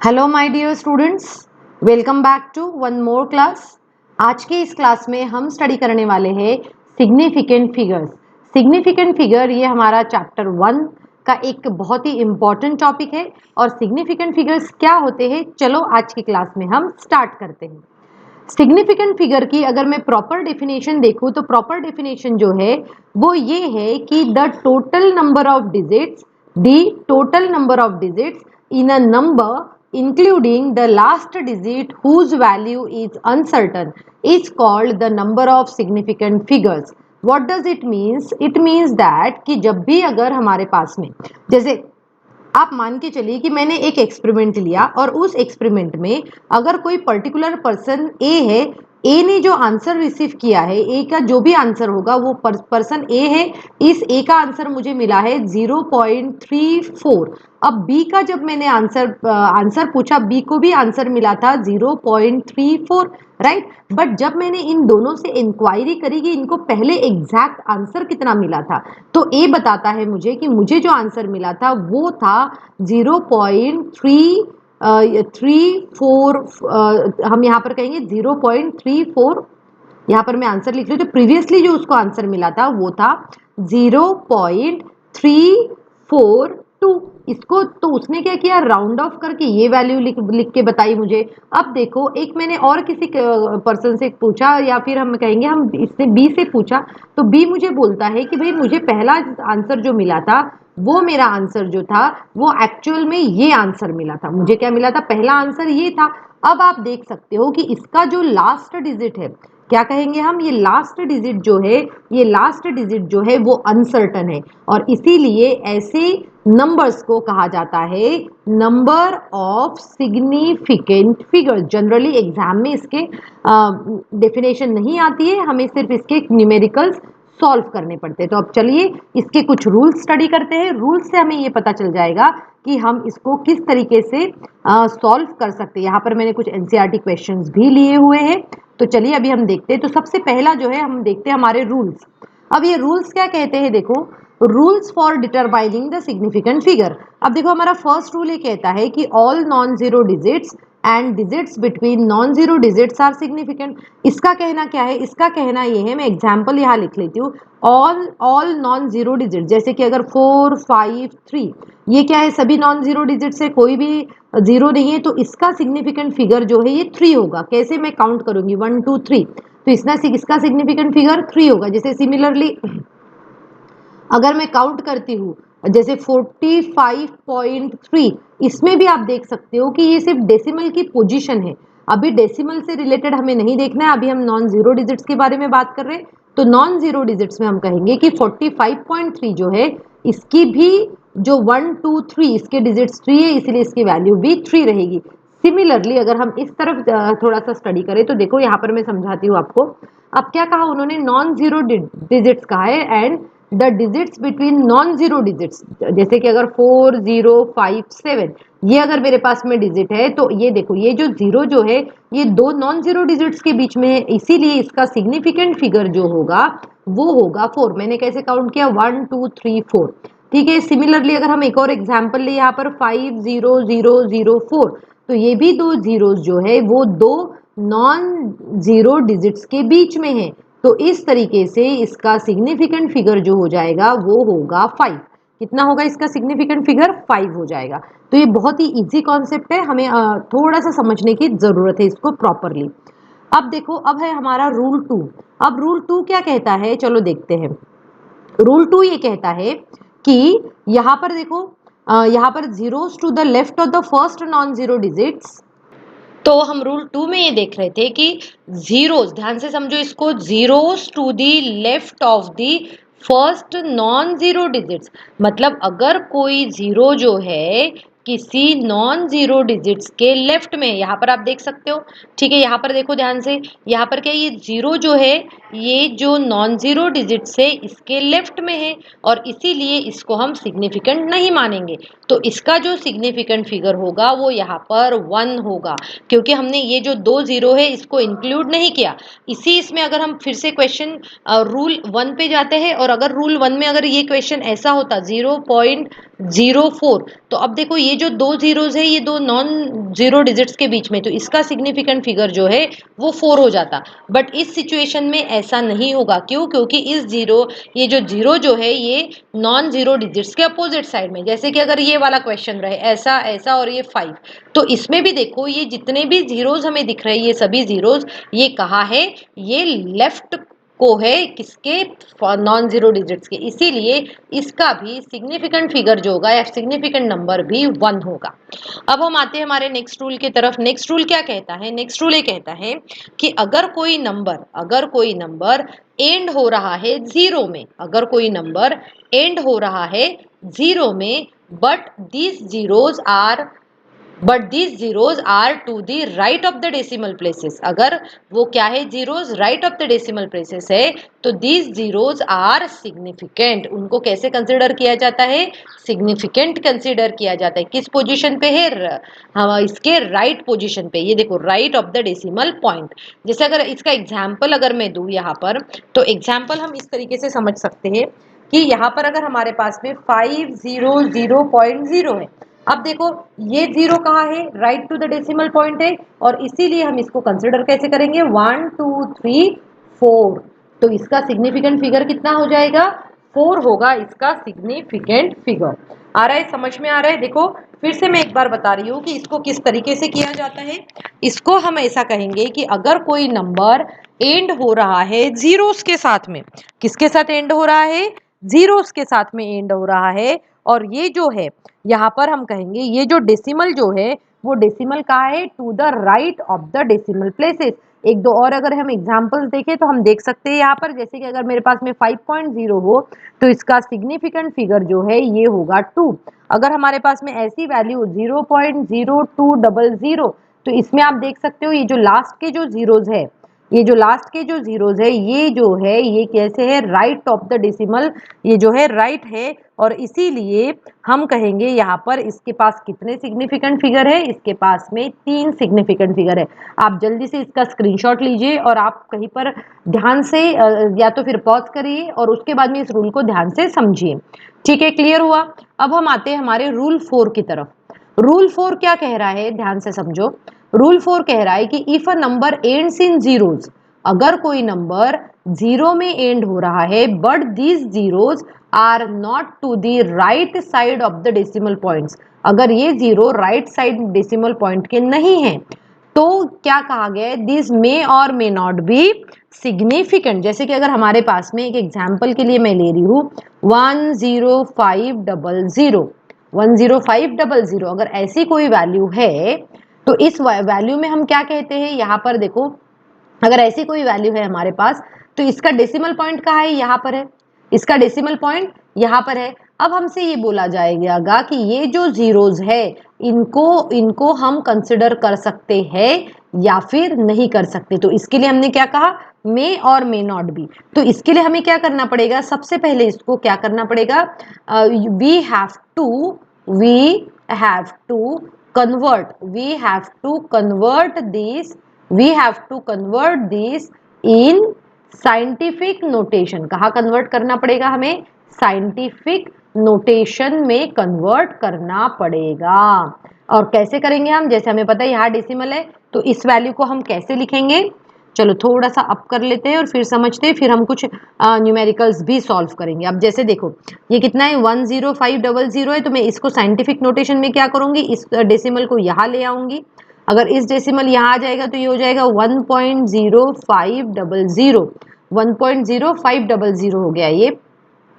Hello my dear students, welcome back to one more class. आज के इस class में हम स्टडी करने वाले हैं सिग्निफिकेंट फिगर्स। सिग्निफिकेंट फिगर ये हमारा चैप्टर 1 का एक बहुत ही इम्पॉर्टेंट टॉपिक है। और सिग्निफिकेंट फिगर्स क्या होते हैं, चलो आज की क्लास में हम स्टार्ट करते हैं। सिग्निफिकेंट फिगर की अगर मैं प्रॉपर डेफिनेशन देखूं तो प्रॉपर डेफिनेशन जो है वो ये है कि the total number of digits in a number including the last digit whose value is uncertain is called the number of significant figures. What does it means? It means that कि जब भी अगर हमारे पास में जैसे आप मान के चलिए कि मैंने एक एक्सपेरिमेंट लिया और उस एक्सपेरिमेंट में अगर कोई पर्टिकुलर पर्सन ए है, ए ने जो आंसर रिसीव किया है, ए का जो भी आंसर होगा वो पर्सन ए है, इस ए का आंसर मुझे मिला है 0.34। अब बी का जब मैंने आंसर पूछा, बी को भी आंसर मिला था 0.34, राइट। बट जब मैंने इन दोनों से इंक्वायरी करी कि इनको पहले एग्जैक्ट आंसर कितना मिला था, तो ए बताता है मुझे कि मुझे जो आंसर मिला था वो था 0.34। हम यहाँ पर कहेंगे 0.34। यहाँ पर मैं आंसर लिख रही हूँ, तो प्रीवियसली जो उसको आंसर मिला था वो था 0.342। इसको तो उसने क्या किया, राउंड ऑफ करके ये वैल्यू लिख के बताई मुझे। अब देखो, एक मैंने और किसी पर्सन से पूछा, या फिर हम कहेंगे हम इससे बी से पूछा, तो बी मुझे बोलता है कि भाई मुझे पहला आंसर जो मिला था वो मेरा आंसर जो था वो एक्चुअल में ये आंसर मिला था। मुझे क्या मिला था, पहला आंसर ये था। अब आप देख सकते हो कि इसका जो लास्ट डिजिट है, क्या कहेंगे हम, ये लास्ट डिजिट जो है वो अनसर्टन है, और इसीलिए ऐसे नंबर्स को कहा जाता है number of significant figures. Generally exam में इसके डेफिनेशन नहीं आती है, हमें सिर्फ इसके न्यूमेरिकल्स सॉल्व करने पड़ते हैं। तो अब चलिए इसके कुछ रूल्स स्टडी करते हैं। रूल्स से हमें ये पता चल जाएगा कि हम इसको किस तरीके से सॉल्व कर सकते हैं। यहाँ पर मैंने कुछ एनसीईआरटी क्वेश्चंस भी लिए हुए हैं, तो चलिए अभी हम देखते हैं। तो सबसे पहला जो है हम देखते हैं हमारे रूल्स। अब ये रूल्स क्या कहते हैं, देखो, rules for determining the significant figure. अब देखो हमारा फर्स्ट रूल ये कहता है कि all non zero digits and digits between non zero digits are significant. इसका कहना क्या है, इसका कहना ये है, मैं एग्जांपल यहाँ लिख लेती हूँ, ऑल नॉन जीरो डिजिट, जैसे कि अगर 4 5 3, ये क्या है, सभी नॉन जीरो डिजिट से कोई भी जीरो नहीं है, तो इसका सिग्निफिकेंट फिगर जो है ये 3 होगा। कैसे, मैं काउंट करूंगी 1 2 3, तो इसका सिग्निफिकेंट फिगर 3 होगा। जैसे सिमिलरली अगर मैं काउंट करती हूँ जैसे 45.3, इसमें भी आप देख सकते हो कि ये सिर्फ डेसिमल की पोजीशन है। अभी डेसिमल से रिलेटेड हमें नहीं देखना है, अभी हम नॉन जीरो डिजिट्स के बारे में बात कर रहे हैं। तो नॉन जीरो डिजिट्स में हम कहेंगे कि 45.3 जो है, इसकी भी जो 1 2 3 इसके डिजिट्स 3 है, इसलिए इसकी वैल्यू भी 3 रहेगी। सिमिलरली अगर हम इस तरफ थोड़ा सा स्टडी करें तो देखो, यहाँ पर मैं समझाती हूँ आपको। अब क्या कहा उन्होंने, नॉन जीरो डिजिट्स कहा है, and the digits between non zero digits, जैसे कि अगर 4 0 5 7, ये अगर मेरे पास में डिजिट है, तो ये देखो, ये जो जीरो जो है ये दो नॉन जीरो डिजिट्स के बीच में है, इसीलिए इसका सिग्निफिकेंट फिगर जो होगा वो होगा 4। मैंने कैसे काउंट किया, 1 2 3 4, ठीक है। सिमिलरली अगर हम एक और एग्जाम्पल ले, यहाँ पर 5 0 0 0 4, तो ये भी दो जीरोस जो है वो दो नॉन जीरो डिजिट्स के बीच में है, तो इस तरीके से इसका सिग्निफिकेंट फिगर जो हो जाएगा वो होगा 5। कितना होगा इसका सिग्निफिकेंट फिगर, 5 हो जाएगा। तो ये बहुत ही इजी कॉन्सेप्ट है, हमें थोड़ा सा समझने की जरूरत है इसको प्रॉपरली। अब देखो, अब है हमारा रूल 2। अब रूल 2 क्या कहता है, चलो देखते हैं। रूल 2 ये कहता है कि यहाँ पर देखो, यहाँ पर zeros to the left of the first non zero digits, तो हम रूल 2 में ये देख रहे थे कि जीरोस, ध्यान से समझो इसको, zeros to the left of the first non zero digits, मतलब अगर कोई जीरो जो है किसी नॉन जीरो डिजिट्स के लेफ्ट में, यहाँ पर आप देख सकते हो, ठीक है। यहाँ पर देखो ध्यान से, यहाँ पर क्या, ये जीरो जो है ये जो नॉन जीरो डिजिट्स है इसके लेफ्ट में है, और इसीलिए इसको हम सिग्निफिकेंट नहीं मानेंगे। तो इसका जो सिग्निफिकेंट फिगर होगा वो यहाँ पर 1 होगा, क्योंकि हमने ये जो दो जीरो है इसको इंक्लूड नहीं किया। इसमें अगर हम फिर से क्वेश्चन रूल 1 पे जाते हैं, और अगर रूल 1 में अगर ये क्वेश्चन ऐसा होता 0.04, तो अब देखो ये ये जो दो जीरोज है ये दो नॉन जीरो डिजिट्स के बीच में, तो इसका सिग्निफिकेंट फिगर जो है वो 4 हो जाता। बट इस सिचुएशन में ऐसा नहीं होगा, क्यों? क्योंकि इस ये जो जीरो जो है ये नॉन जीरो डिजिट्स के अपोजिट साइड में, जैसे कि अगर ये वाला क्वेश्चन रहे ऐसा ऐसा और ये 5, तो इसमें भी देखो ये जितने भी जीरोज हमें दिख रहे हैं ये सभी जीरोज ये कहाँ है, ये लेफ्ट को है, किसके? नॉन जीरो डिजिट्स के। इसीलिए इसका भी सिग्निफिकेंट फिगर जो होगा या सिग्निफिकेंट नंबर भी 1 होगा। अब हम आते हैं हमारे नेक्स्ट रूल की तरफ। नेक्स्ट रूल क्या कहता है? नेक्स्ट रूल ये कहता है कि अगर कोई नंबर एंड हो रहा है जीरो में, अगर कोई नंबर एंड हो रहा है जीरो में, but these zeros are to the right of the decimal places, अगर वो क्या है, zeros right of the decimal places है, तो दीज जीरोज आर सिग्निफिकेंट। उनको कैसे कंसिडर किया जाता है? सिग्निफिकेंट कंसिडर किया जाता है। किस पोजीशन पे है? इसके राइट पोजीशन पे। ये देखो, right of the decimal point. जैसे अगर इसका एग्जाम्पल अगर मैं दूं यहाँ पर, तो एग्जाम्पल हम इस तरीके से समझ सकते हैं कि यहाँ पर अगर हमारे पास में 500.0 है, अब देखो ये जीरो कहाँ है? Right to the decimal point है, और इसीलिए हम इसको कंसिडर कैसे करेंगे? 1 2 3 4। तो इसका सिग्निफिकेंट फिगर कितना हो जाएगा? 4 होगा इसका सिग्निफिकेंट फिगर। आ रहा है? समझ में आ रहा है? देखो फिर से मैं एक बार बता रही हूँ कि इसको किस तरीके से किया जाता है। इसको हम ऐसा कहेंगे कि अगर कोई नंबर एंड हो रहा है जीरोस के साथ में, किसके साथ एंड हो रहा है? जीरोस के साथ में एंड हो रहा है, और ये जो है यहाँ पर हम कहेंगे ये जो डेसिमल जो है वो डेसिमल कहाँ है? To the right of the decimal places. एक दो और अगर हम एग्जांपल्स देखें तो हम देख सकते हैं यहाँ पर, जैसे कि अगर मेरे पास में 5.0 हो तो इसका सिग्निफिकेंट फिगर जो है ये होगा 2। अगर हमारे पास में ऐसी वैल्यू 0.0200, तो इसमें आप देख सकते हो ये जो लास्ट के जो जीरोज है, ये जो लास्ट के जो जीरोज है ये जो है ये कैसे है? राइट ऑफ द डेसिमल, ये जो है राइट है, और इसीलिए हम कहेंगे यहाँ पर इसके पास कितने सिग्निफिकेंट फिगर है? इसके पास में 3 सिग्निफिकेंट फिगर है। आप जल्दी से इसका स्क्रीनशॉट लीजिए और आप कहीं पर ध्यान से या तो फिर पॉज करिए और उसके बाद में इस रूल को ध्यान से समझिए। ठीक है, क्लियर हुआ? अब हम आते हैं हमारे रूल 4 की तरफ। रूल 4 क्या कह रहा है? ध्यान से समझो। रूल 4 कह रहा है कि if a number ends in zeros, अगर कोई नंबर जीरो में एंड हो रहा है but these zeros are not to the right side of the decimal points, अगर ये zero right side decimal point के नहीं है, तो क्या कहा गया है? दिस मे और मे नॉट बी सिग्निफिकेंट। जैसे कि अगर हमारे पास में एक एग्जाम्पल के लिए मैं ले रही हूँ 10500, 10500, अगर ऐसी कोई वैल्यू है तो इस वैल्यू में हम क्या कहते हैं? यहाँ पर देखो, अगर ऐसी कोई वैल्यू है हमारे पास तो इसका डेसिमल पॉइंट कहाँ है? यहाँ पर है। इसका डेसिमल पॉइंट यहाँ पर है। अब हमसे ये बोला जाएगा कि ये जो जीरोज है इनको हम कंसिडर कर सकते हैं या फिर नहीं कर सकते। तो इसके लिए हमने क्या कहा? मे और मे नॉट बी। तो इसके लिए हमें क्या करना पड़ेगा? सबसे पहले इसको क्या करना पड़ेगा? We have to convert this in scientific notation. कहाँ कन्वर्ट करना पड़ेगा हमें? साइंटिफिक नोटेशन में कन्वर्ट करना पड़ेगा। और कैसे करेंगे हम? जैसे हमें पता है यहाँ डेसिमल है, तो इस वैल्यू को हम कैसे लिखेंगे? चलो थोड़ा सा अप कर लेते हैं और फिर समझते हैं, फिर हम कुछ न्यूमेरिकल्स भी सॉल्व करेंगे। अब जैसे देखो ये कितना है? 10500 है, तो मैं इसको साइंटिफिक नोटेशन में क्या करूंगी? इस डेसिमल को यहाँ ले आऊंगी। अगर इस डेसिमल यहाँ आ जाएगा तो ये हो जाएगा 1.0500, 1.0500 हो गया ये।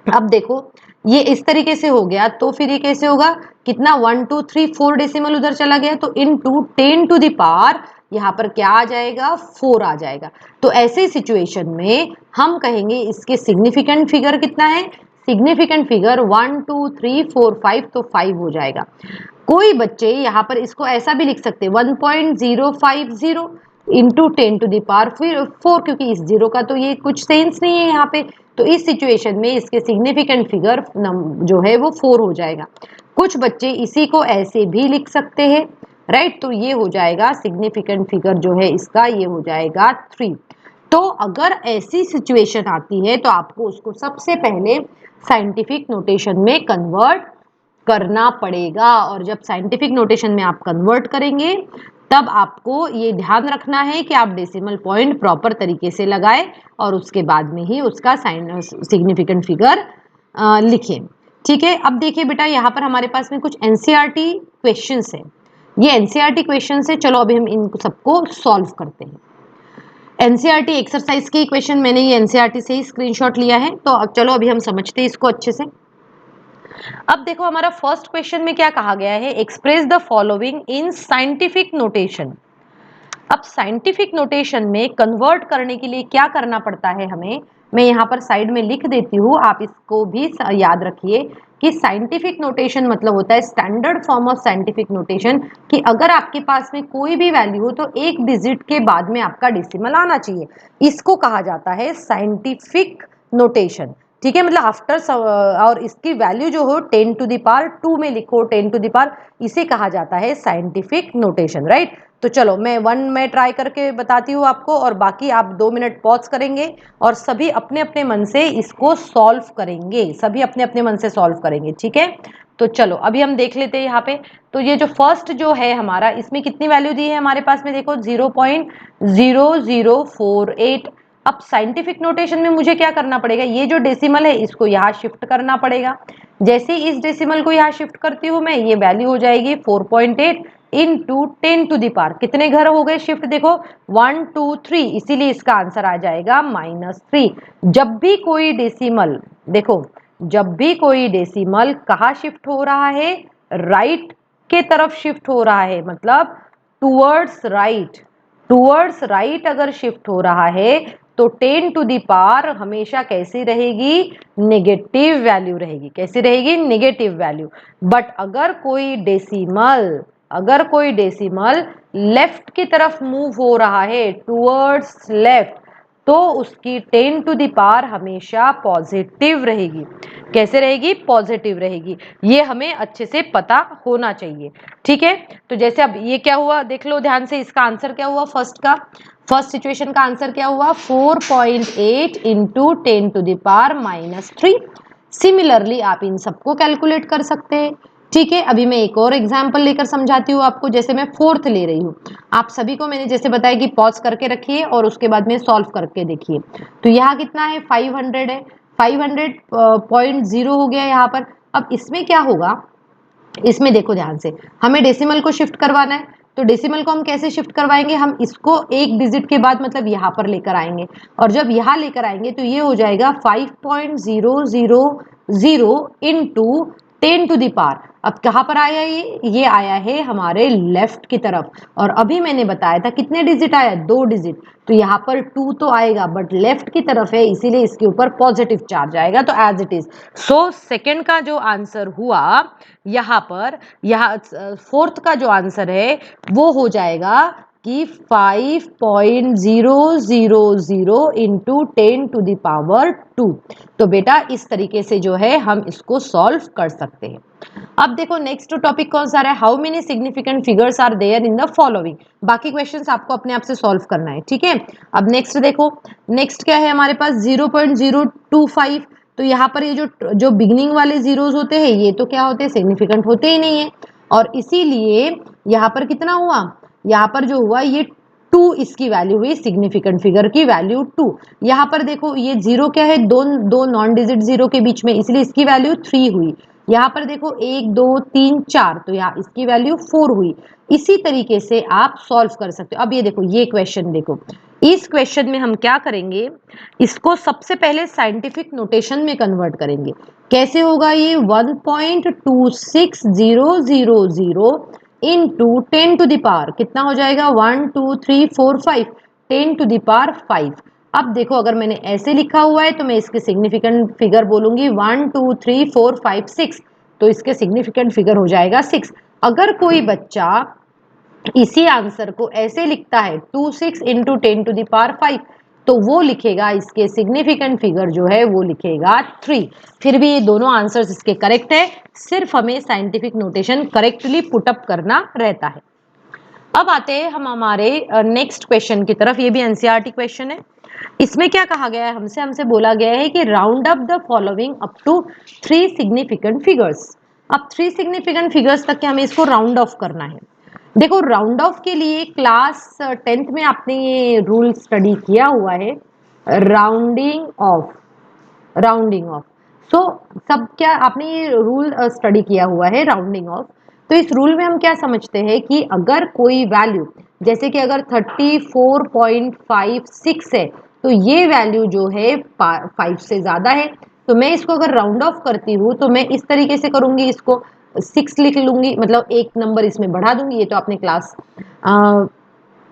अब देखो ये इस तरीके से हो गया, तो फिर ये कैसे होगा? कितना? 1 2 3 4 डेसिमल उधर चला गया, तो इनटू 10 टू द पावर यहाँ पर क्या आ जाएगा? 4 आ जाएगा। तो ऐसे सिचुएशन में हम कहेंगे इसके सिग्निफिकेंट फिगर कितना है? सिग्निफिकेंट फिगर 1 2 3 4 5, तो 5 हो जाएगा। कोई बच्चे यहाँ पर इसको ऐसा भी लिख सकते हैं 1.050 इंटू 10 टू द पावर फिर 4, क्योंकि इस जीरो का तो ये कुछ सेंस नहीं है यहाँ पे। तो इस सिचुएशन में इसके सिग्निफिकेंट फिगर जो है वो 4 हो जाएगा। कुछ बच्चे इसी को ऐसे भी लिख सकते हैं, राइट? तो ये हो जाएगा सिग्निफिकेंट फिगर जो है इसका, ये हो जाएगा 3। तो अगर ऐसी सिचुएशन आती है तो आपको उसको सबसे पहले साइंटिफिक नोटेशन में कन्वर्ट करना पड़ेगा। और जब साइंटिफिक नोटेशन में आप कन्वर्ट करेंगे तब आपको ये ध्यान रखना है कि आप डेसिमल पॉइंट प्रॉपर तरीके से लगाएं और उसके बाद में ही उसका सिग्निफिकेंट फिगर लिखें। ठीक है, अब देखिए बेटा, यहाँ पर हमारे पास में कुछ एनसीईआरटी क्वेश्चंस है। ये एनसीईआरटी क्वेश्चंस है, चलो अभी हम इन सबको सॉल्व करते हैं। एनसीईआरटी एक्सरसाइज के क्वेश्चन मैंने ये एनसीईआरटी से ही स्क्रीनशॉट लिया है, तो अब चलो अभी हम समझते हैं इसको अच्छे से। अब देखो हमारा फर्स्ट क्वेश्चन में क्या कहा गया है, express the following in scientific notation. अब साइंटिफिक नोटेशन में कन्वर्ट करने के लिए क्या करना पड़ता है हमें, मैं यहाँ पर साइड में लिख देती हूँ, आप इसको भी याद रखिए कि साइंटिफिक नोटेशन मतलब होता है standard form of scientific notation, कि अगर आपके पास में कोई भी वैल्यू हो तो एक डिजिट के बाद में आपका डेसिमल आना चाहिए, इसको कहा जाता है साइंटिफिक नोटेशन। ठीक है, मतलब आफ्टर और इसकी वैल्यू जो हो 10 टू द पावर 2 में लिखो, 10 टू द पावर, इसे कहा जाता है साइंटिफिक नोटेशन, राइट। तो चलो मैं ट्राई करके बताती हूँ आपको, और बाकी आप 2 मिनट पॉज करेंगे और सभी अपने अपने मन से इसको सॉल्व करेंगे, सभी अपने अपने मन से सॉल्व करेंगे। ठीक है, तो चलो अभी हम देख लेते हैं यहाँ पे। तो ये जो फर्स्ट जो है हमारा, इसमें कितनी वैल्यू दी है हमारे पास में, देखो 0.0048। अब साइंटिफिक नोटेशन में मुझे क्या करना पड़ेगा, ये जो डेसिमल है इसको यहाँ शिफ्ट करना पड़ेगा। जैसे इस डेसिमल को यहाँ शिफ्ट करती हूँ मैं, ये वैल्यू हो जाएगी 4.8 इंटू 10 टू द पावर, कितने घर हो गए शिफ्ट, देखो 1 2 3, इसीलिए इसका आंसर आ जाएगा -3। जब भी कोई डेसिमल, देखो जब भी कोई डेसिमल कहाँ शिफ्ट हो रहा है, राइट के तरफ शिफ्ट हो रहा है, मतलब टूवर्ड्स राइट अगर शिफ्ट हो रहा है तो 10 टू दी पावर हमेशा कैसी रहेगी, नेगेटिव वैल्यू रहेगी। कैसी रहेगी, नेगेटिव वैल्यू। बट अगर कोई डेसिमल लेफ्ट की तरफ मूव हो रहा है, टूवर्ड्स लेफ्ट, तो उसकी 10 टू दी पावर हमेशा पॉजिटिव रहेगी। कैसे रहेगी, पॉजिटिव रहेगी। ये हमें अच्छे से पता होना चाहिए। ठीक है, तो जैसे अब ये क्या हुआ देख लो ध्यान से, इसका आंसर क्या हुआ, फर्स्ट सिचुएशन का आंसर क्या हुआ, 4.8 into 10 to the power -3। Similarly आप इन सबको कैलकुलेट कर सकते हैं। ठीक है, अभी मैं एक और एग्जाम्पल लेकर समझाती हूँ आपको। जैसे मैं फोर्थ ले रही हूँ, आप सभी को मैंने जैसे बताया कि पॉज करके रखिए और उसके बाद में सॉल्व करके देखिए। तो यहाँ कितना है, 500 है, 500.0 हो गया यहाँ पर। अब इसमें क्या होगा, इसमें देखो ध्यान से, हमें डेसिमल को शिफ्ट करवाना है, तो डेसिमल को हम कैसे शिफ्ट करवाएंगे, हम इसको एक डिजिट के बाद मतलब यहाँ पर लेकर आएंगे, और जब यहाँ लेकर आएंगे तो ये हो जाएगा 5.000 इंटू 10 टू दी पावर। अब कहाँ पर आया ये आया है हमारे लेफ्ट की तरफ, और अभी मैंने बताया था कितने डिजिट आया, 2 डिजिट, तो यहाँ पर 2 तो आएगा बट लेफ्ट की तरफ है, इसीलिए इसके ऊपर पॉजिटिव चार्ज आएगा, तो as it is. So second का जो आंसर हुआ यहाँ पर, यहाँ फोर्थ का जो आंसर है वो हो जाएगा कि 5.000 इंटू 10 टू द पावर 2। तो बेटा इस तरीके से जो है हम इसको सॉल्व कर सकते हैं। अब देखो नेक्स्ट टॉपिक कौन सा है, how many significant figures are there in the following. बाकी क्वेश्चंस आपको अपने आप से सॉल्व करना है। ठीक है, अब नेक्स्ट देखो, नेक्स्ट क्या है हमारे पास, 0.025। तो यहाँ पर ये जो बिगिनिंग वाले जीरोस होते हैं ये तो क्या होते हैं, सिग्निफिकेंट होते ही नहीं है, और इसीलिए यहाँ पर कितना हुआ, यहाँ पर जो हुआ ये 2 इसकी वैल्यू हुई, सिग्निफिकेंट फिगर की वैल्यू 2। यहाँ पर देखो ये जीरो क्या है, दो नॉन डिजिट जीरो के बीच में, इसलिए इसकी वैल्यू 3 हुई। यहाँ पर देखो 1 2 3 4, तो यहाँ इसकी वैल्यू 4 हुई। इसी तरीके से आप सॉल्व कर सकते हो। अब ये देखो, ये क्वेश्चन देखो, इस क्वेश्चन में हम क्या करेंगे, इसको सबसे पहले साइंटिफिक नोटेशन में कन्वर्ट करेंगे। कैसे होगा ये, 1.26000 इंटू 10 टू द पावर, कितना हो जाएगा, 1 2 3 4 5, 10 टू द पावर 5। अब देखो अगर मैंने ऐसे लिखा हुआ है तो मैं इसके सिग्निफिकेंट फिगर बोलूंगी 1 2 3 4 5 6, तो इसके सिग्निफिकेंट फिगर हो जाएगा 6। अगर कोई बच्चा इसी आंसर को ऐसे लिखता है 26 इंटू 10 टू द पावर 5, तो वो लिखेगा, इसके सिग्निफिकेंट फिगर जो है वो लिखेगा 3। फिर भी ये दोनों आंसर्स इसके करेक्ट है, सिर्फ हमें साइंटिफिक नोटेशन करेक्टली पुटअप करना रहता है। अब आते हैं हम हमारे नेक्स्ट क्वेश्चन की तरफ। ये भी एनसीईआरटी क्वेश्चन है। इसमें क्या कहा गया है, हमसे बोला गया है कि round up the following up to 3 significant figures. अब 3 सिग्निफिकेंट फिगर्स तक के हमें इसको राउंड ऑफ करना है। देखो राउंड ऑफ के लिए क्लास 10th में आपने ये रूल स्टडी किया हुआ है, राउंडिंग ऑफ, राउंडिंग ऑफ। सो सब क्या आपने ये रूल स्टडी किया हुआ है, राउंडिंग ऑफ। तो इस रूल में हम क्या समझते हैं कि अगर कोई वैल्यू, जैसे कि अगर 34.56 है तो ये वैल्यू जो है 5 से ज्यादा है, तो मैं इसको अगर राउंड ऑफ करती हूँ तो मैं इस तरीके से करूंगी, इसको 6 लिख लूंगी, मतलब एक नंबर इसमें बढ़ा दूंगी। ये तो आपने क्लास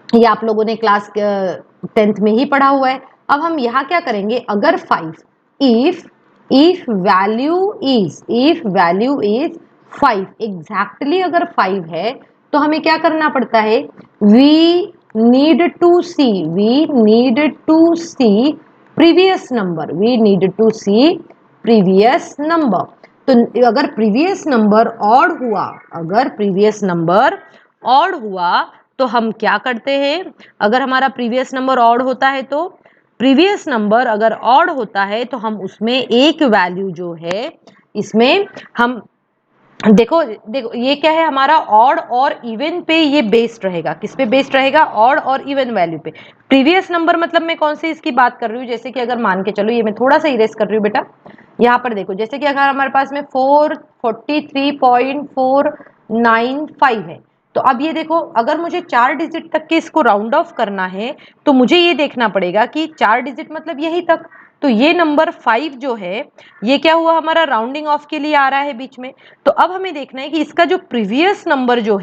ये आप लोगों ने क्लास 10th में ही पढ़ा हुआ है। अब हम यहाँ क्या करेंगे, अगर 5, इफ वैल्यू इज 5 एग्जैक्टली अगर 5 है तो हमें क्या करना पड़ता है, we need to see previous number, तो अगर प्रीवियस नंबर ऑड हुआ तो हम क्या करते हैं, अगर हमारा प्रीवियस नंबर ऑड होता है तो हम उसमें एक वैल्यू जो है इसमें हम देखो ये क्या है हमारा, ऑड और इवन पे ये बेस्ड रहेगा। किस पे बेस्ड रहेगा, ऑड और इवन वैल्यू पे। प्रीवियस नंबर मतलब मैं कौन से इसकी बात कर रही हूँ, जैसे कि अगर मान के चलो, ये मैं थोड़ा सा इरेज कर रही हूँ बेटा, यहाँ पर देखो, जैसे कि अगर हमारे पास में 443.495 है, तो अब ये देखो अगर मुझे 4 डिजिट तक के इसको राउंड ऑफ करना है तो मुझे ये देखना पड़ेगा कि 4 डिजिट मतलब यही तक, तो ये नंबर 5 जो है ये क्या हुआ, हमारा राउंडिंग ऑफ के लिए आ रहा है बीच में। तो अब हमें देखना है कि इसका जो प्रीवियस नंबर जो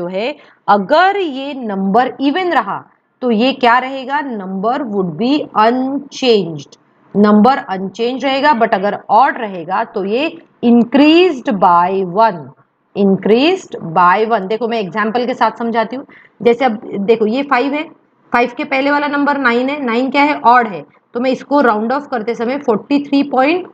है, अगर ये नंबर इवन रहा तो ये क्या रहेगा, नंबर वुड बी अनचेंज्ड, रहेगा। बट अगर ऑड रहेगा तो ये इंक्रीज्ड बाय 1। देखो मैं एग्जाम्पल के साथ समझाती हूँ। जैसे अब देखो ये 5 है, 5 के पहले वाला नंबर 9 है, 9 क्या है, ऑड है, तो मैं इसको राउंड ऑफ करते समय 43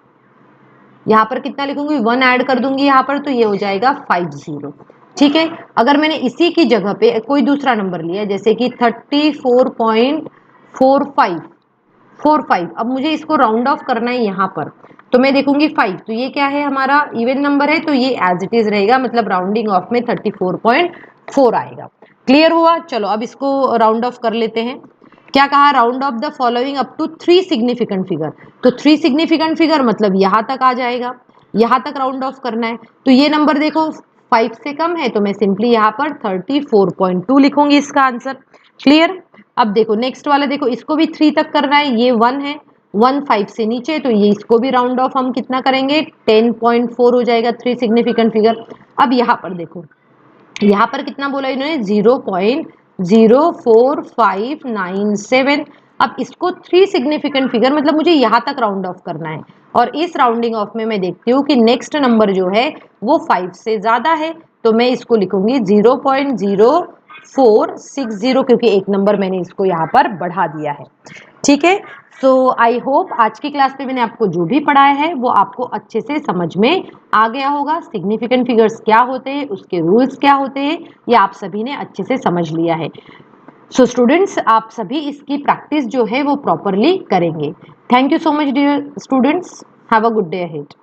यहाँ पर कितना लिखूंगी, 1 ऐड कर दूंगी यहाँ पर, तो ये हो जाएगा 50। ठीक है, अगर मैंने इसी की जगह पे कोई दूसरा नंबर लिया, जैसे कि 34.45, अब मुझे इसको राउंड ऑफ करना है यहाँ पर, तो मैं देखूंगी 5, तो ये क्या है, हमारा इवन नंबर है, तो ये एज इट इज रहेगा, मतलब राउंडिंग ऑफ में 34.4 आएगा। क्लियर हुआ। चलो अब इसको राउंड ऑफ कर लेते हैं। क्या कहा, round off the following up to 3 significant figure. तो 3 सिग्निफिकेंट फिगर मतलब यहां तक आ जाएगा, यहां तक राउंड ऑफ करना है। तो ये नंबर देखो 5 से कम है, तो मैं सिंपली यहाँ पर 34.2 लिखूंगी इसका आंसर। क्लियर। अब देखो नेक्स्ट वाला, देखो इसको भी 3 तक करना है, ये 1 है, 1 5 से नीचे, तो ये इसको भी राउंड ऑफ हम कितना करेंगे, 10.4 हो जाएगा 3 सिग्निफिकेंट फिगर। अब यहाँ पर देखो, यहाँ पर कितना बोला इन्होंने, 0.04597। अब इसको 3 सिग्निफिकेंट फिगर मतलब मुझे यहाँ तक राउंड ऑफ करना है, और इस राउंडिंग ऑफ में मैं देखती हूँ कि नेक्स्ट नंबर जो है वो 5 से ज्यादा है, तो मैं इसको लिखूंगी 0.0460, क्योंकि एक नंबर मैंने इसको यहाँ पर बढ़ा दिया है। ठीक है, सो आई होप आज की क्लास में मैंने आपको जो भी पढ़ाया है वो आपको अच्छे से समझ में आ गया होगा। सिग्निफिकेंट फिगर्स क्या होते हैं, उसके रूल्स क्या होते हैं, ये आप सभी ने अच्छे से समझ लिया है। सो स्टूडेंट्स, आप सभी इसकी प्रैक्टिस जो है वो प्रॉपरली करेंगे। Thank you so much dear students, have a good day ahead.